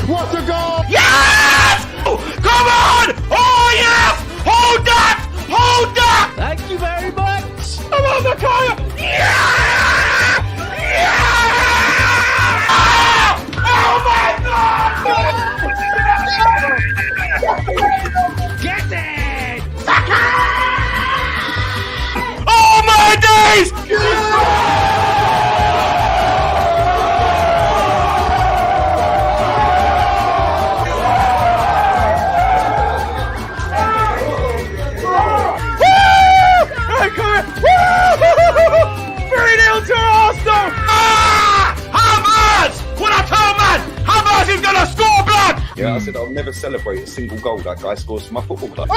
What a goal! Yes! Come on! Oh, yes! Hold that! Hold that! Thank you very much. I'm on the corner! Yeah! Yeah! Oh, my God! Get it! Oh, my days! Yeah, I said I'll never celebrate a single goal that guy scores for my football club.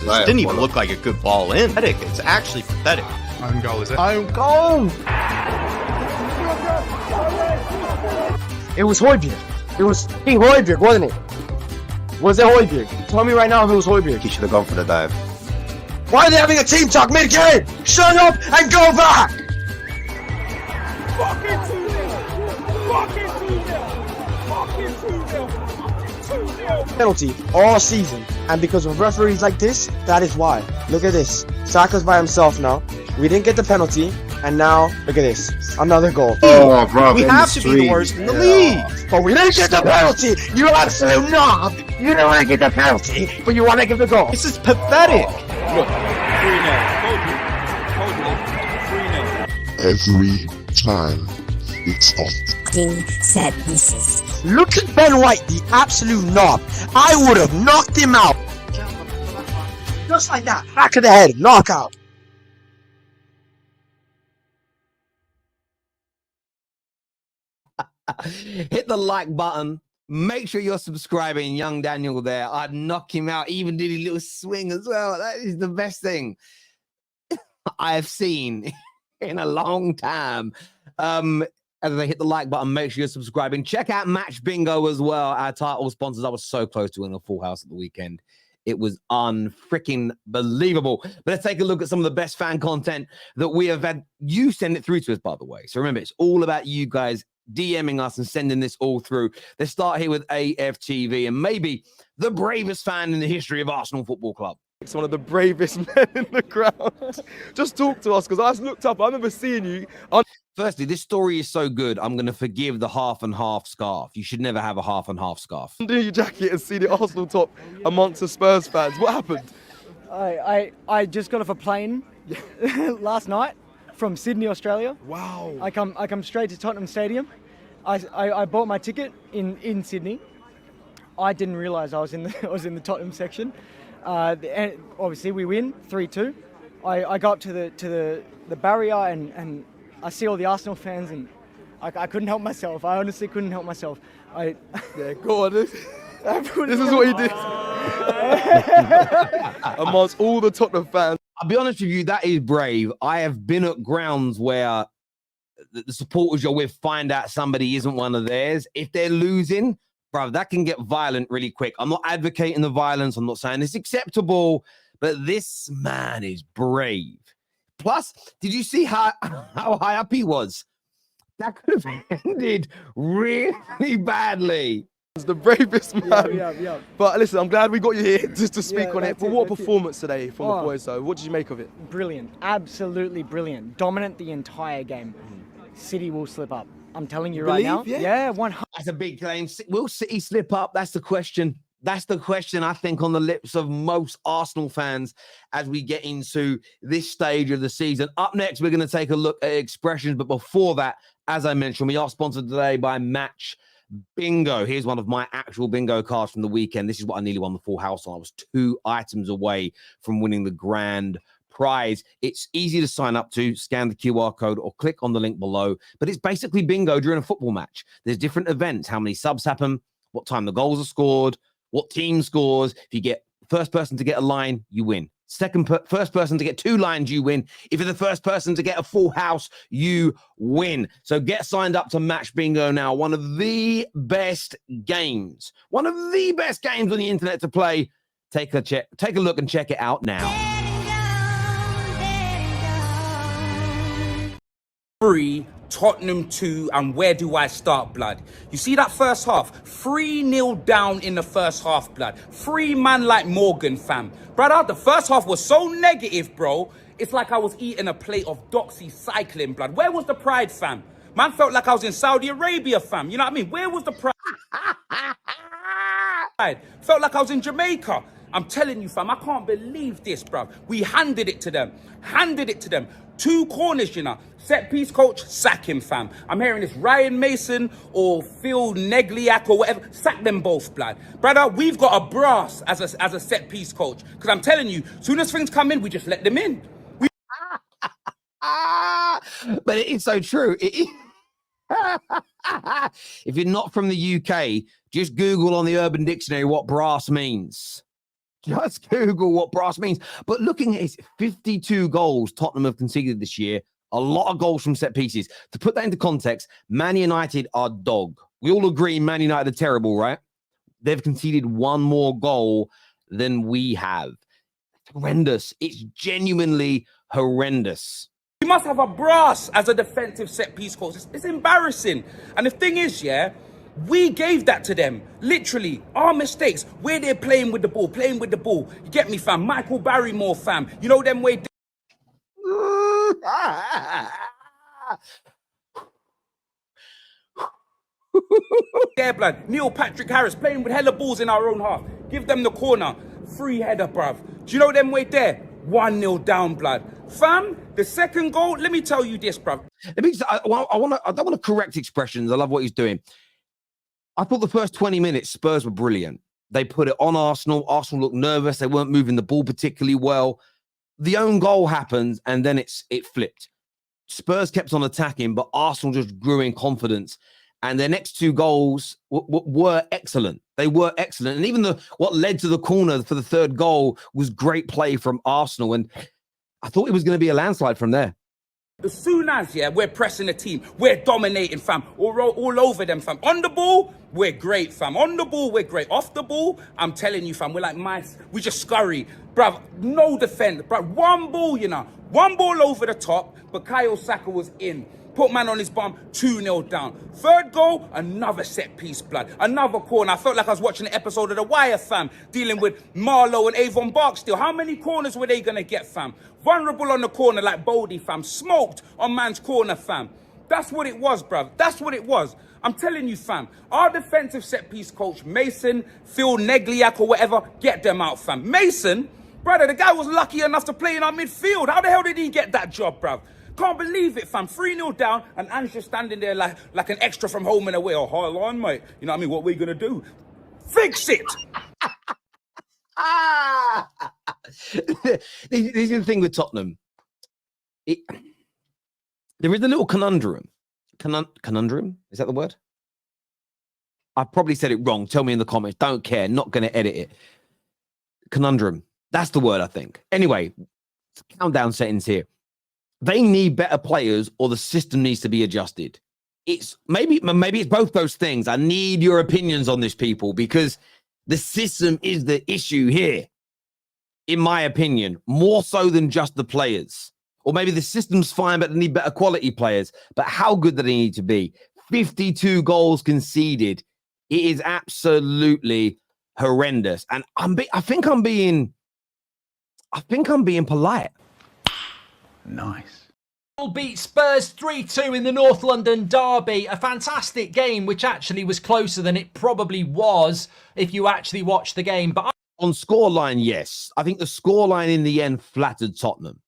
It didn't even look like a good ball in. It's actually pathetic. Own goal, is it? Own goal. It was Højbjerg. It was King Højbjerg, wasn't it? Was it Højbjerg? Tell me right now if it was Højbjerg. He should have gone for the dive. Why are they having a team talk mid-game? Shut up and go back! Fucking 2-0! Fucking 2-0! Fucking 2-0! 2-0! Penalty all season, and because of referees like this, that is why. Look at this. Saka's by himself now. We didn't get the penalty, and now look at this. Another goal. Oh, bro, we have to be the worst in the league. But we didn't get the penalty. You absolute knob. You don't want to get the penalty, but you want to give the goal. This is pathetic. Look, 3-0. Every time it's off. Set pieces. Look at Ben White, the absolute knob. I would have knocked him out. Just like that. Back of the head. Knockout. Hit the like button. Make sure you're subscribing. Young Daniel there. I'd knock him out. Even did a little swing as well. That is the best thing I have seen in a long time. As I hit the like button, make sure you're subscribing. Check out Match Bingo as well, our title sponsors. I was so close to winning a full house at the weekend. It was unfreaking believable. But let's take a look at some of the best fan content that we have had. You send it through to us, by the way. So remember, it's all about you guys DMing us and sending this all through. Let's start here with AFTV and maybe the bravest fan in the history of Arsenal Football Club. It's one of the bravest men in the ground. Just talk to us, because I just looked up. I remember seeing you. Firstly, this story is so good, I'm going to forgive the half and half scarf. You should never have a half and half scarf. Undo your jacket and see the Arsenal top amongst the Spurs fans. What happened? I just got off a plane last night from Sydney, Australia. Wow. I come straight to Tottenham Stadium. I bought my ticket in Sydney. I didn't realise I was in the Tottenham section. And obviously we win 3-2. I got up to the barrier and I see all the Arsenal fans and I couldn't help myself. I honestly couldn't help myself. Yeah, go on. This is what he did. Amongst all the Tottenham fans. I'll be honest with you, that is brave. I have been at grounds where the supporters you're with find out somebody isn't one of theirs. If they're losing, bro, that can get violent really quick. I'm not advocating the violence. I'm not saying it's acceptable, but this man is brave. Plus, did you see how high up he was? That could have ended really badly. He's the bravest man. Yeah. But listen, I'm glad we got you here just to speak on it. But what that's performance today from the boys, though? What did you make of it? Brilliant. Absolutely brilliant. Dominant the entire game. City will slip up. I'm telling you right now. Yeah, 100%. That's a big claim. Will City slip up? That's the question. That's the question, I think, on the lips of most Arsenal fans as we get into this stage of the season. Up next, we're going to take a look at expressions. But before that, as I mentioned, we are sponsored today by Match Bingo. Here's one of my actual bingo cards from the weekend. This is what I nearly won the full house on. I was 2 items away from winning the grand prize. It's easy to sign up to. Scan the QR code or click on the link below. But it's basically bingo during a football match. There's different events, how many subs happen, what time the goals are scored, what team scores. If you get first person to get a line, you win. First person to get 2 lines, you win. If you're the first person to get a full house, you win. So get signed up to Match Bingo now. One of the best games on the internet to play. Take a look and check it out now. 3, Tottenham 2, and where do I start, blood? You see that first half? 3-0 down in the first half, blood. 3 man like Morgan, fam. Brother, the first half was so negative, bro. It's like I was eating a plate of doxycycline, blood. Where was the pride, fam? Man felt like I was in Saudi Arabia, fam. You know what I mean? Where was the pride? Felt like I was in Jamaica. I'm telling you, fam, I can't believe this, bruv. We handed it to them. 2 corners, you know. Set piece coach, sack him, fam. I'm hearing this Ryan Mason or Phil Negliac or whatever. Sack them both, blood. Brother, we've got a brass as a set piece coach. Because I'm telling you, soon as things come in, we just let them in. But it is so true. If you're not from the UK, just Google on the Urban Dictionary what brass means. Just Google what brass means. But looking at it, 52 goals Tottenham have conceded this year. A lot of goals from set pieces. To put that into context, Man United are dog. We all agree Man United are terrible, right? They've conceded 1 more goal than we have. It's horrendous. It's genuinely horrendous. You must have a brass as a defensive set piece coach. It's embarrassing. And the thing is, yeah, we gave that to them. Literally, our mistakes. Where they're playing with the ball. You get me, fam? Michael Barrymore, fam. You know them way. Yeah, blood. Neil Patrick Harris playing with hella balls in our own half. Give them the corner. Free header, bruv. Do you know them way there? 1-0 down, blood. Fam, the second goal, let me tell you this, bruv. I don't want to correct expressions. I love what he's doing. I thought the first 20 minutes, Spurs were brilliant. They put it on Arsenal. Arsenal looked nervous. They weren't moving the ball particularly well. The own goal happens, and then it flipped. Spurs kept on attacking, but Arsenal just grew in confidence. And their next 2 goals were excellent. They were excellent. And even what led to the corner for the 3rd goal was great play from Arsenal. And I thought it was going to be a landslide from there. As soon as, yeah, we're pressing the team, we're dominating, fam, all over them, fam. On the ball, we're great, fam. On the ball, we're great. Off the ball, I'm telling you, fam, we're like mice. We just scurry. Bruv, no defense. Bruv, 1 ball, you know. 1 ball over the top, but Bukayo Saka was in. Put man on his bum, 2-0 down. 3rd goal, another set piece, blood. Another corner. I felt like I was watching an episode of The Wire, fam. Dealing with Marlowe and Avon Barksdale. How many corners were they going to get, fam? Vulnerable on the corner like Bodie, fam. Smoked on man's corner, fam. That's what it was, bruv. That's what it was. I'm telling you, fam. Our defensive set piece coach, Mason, Phil Negliac or whatever, get them out, fam. Mason, brother, the guy was lucky enough to play in our midfield. How the hell did he get that job, bruv? Can't believe it, fam. 3-0 down, and Ange just standing there like an extra from Home and Away. Oh, hold on, mate. You know what I mean? What we gonna do? Fix it! This is the thing with Tottenham. There is a little conundrum. Conundrum? Is that the word? I probably said it wrong. Tell me in the comments. Don't care. Not going to edit it. Conundrum. That's the word, I think. Anyway, countdown settings here. They need better players, or the system needs to be adjusted. It's maybe it's both those things. I need your opinions on this, people, because the system is the issue here, in my opinion, more so than just the players. Or maybe the system's fine, but they need better quality players. But how good do they need to be? 52 goals conceded. It is absolutely horrendous. And I think I'm being polite. Nice. Beat Spurs 3-2 in the North London derby. A fantastic game, which actually was closer than it probably was if you actually watched the game. But on scoreline, yes. I think the scoreline in the end flattered Tottenham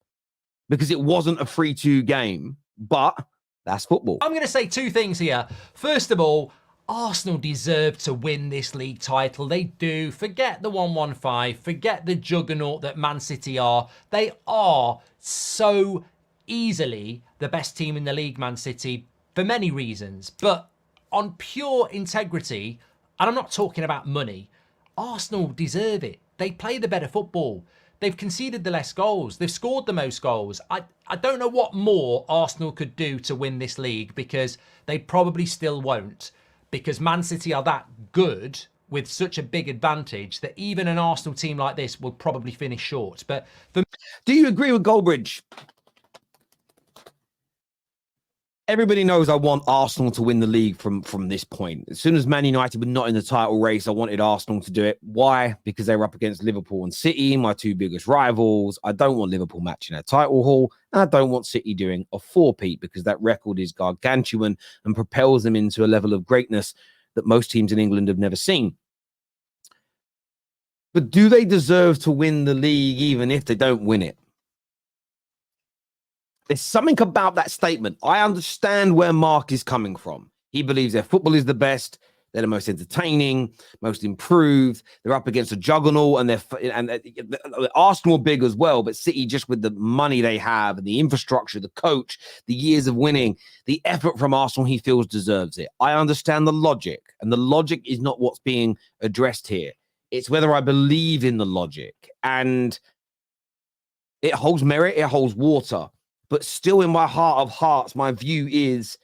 because it wasn't a 3-2 game, but that's football. I'm going to say 2 things here. First of all, Arsenal deserve to win this league title. They do. Forget the 115. Forget the juggernaut that Man City are. They are so easily the best team in the league, Man City, for many reasons. But on pure integrity, and I'm not talking about money, Arsenal deserve it. They play the better football. They've conceded the less goals. They've scored the most goals. I don't know what more Arsenal could do to win this league, because they probably still won't. Because Man City are that good with such a big advantage that even an Arsenal team like this will probably finish short. But do you agree with Goldbridge? Everybody knows I want Arsenal to win the league from this point. As soon as Man United were not in the title race, I wanted Arsenal to do it. Why? Because they were up against Liverpool and City, my two biggest rivals. I don't want Liverpool matching their title haul, and I don't want City doing a four-peat because that record is gargantuan and propels them into a level of greatness that most teams in England have never seen. But do they deserve to win the league even if they don't win it? There's something about that statement. I understand where Mark is coming from. He believes their football is the best. They're the most entertaining, most improved. They're up against a juggernaut, and Arsenal big as well. But City, just with the money they have and the infrastructure, the coach, the years of winning, the effort from Arsenal, he feels deserves it. I understand the logic, and the logic is not what's being addressed here. It's whether I believe in the logic, and it holds merit. It holds water. But still, in my heart of hearts, my view is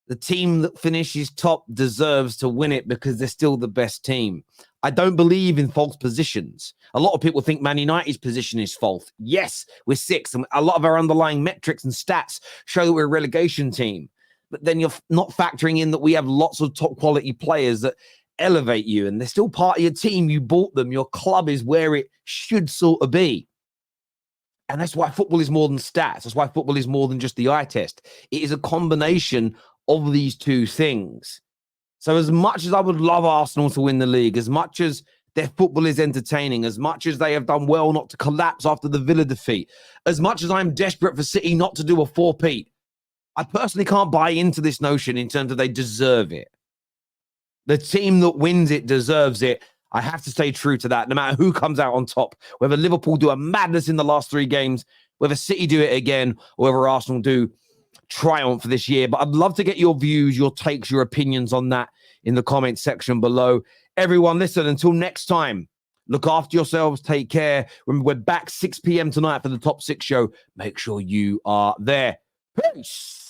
the team that finishes top deserves to win it because they're still the best team. I don't believe in false positions. A lot of people think Man United's position is false. Yes, we're sixth, and a lot of our underlying metrics and stats show that we're a relegation team. But then you're not factoring in that we have lots of top quality players that elevate you, and they're still part of your team. You bought them. Your club is where it should sort of be. And that's why football is more than stats. That's why football is more than just the eye test. It is a combination of these two things. So as much as I would love Arsenal to win the league, as much as their football is entertaining, as much as they have done well not to collapse after the Villa defeat, as much as I'm desperate for City not to do a four-peat, I personally can't buy into this notion in terms of they deserve it. The team that wins it deserves it. I have to stay true to that, no matter who comes out on top, whether Liverpool do a madness in the last 3 games, whether City do it again, or whether Arsenal do triumph this year. But I'd love to get your views, your takes, your opinions on that in the comment section below. Everyone, listen, until next time, look after yourselves, take care. We're back 6 p.m. tonight for the Top 6 show. Make sure you are there. Peace.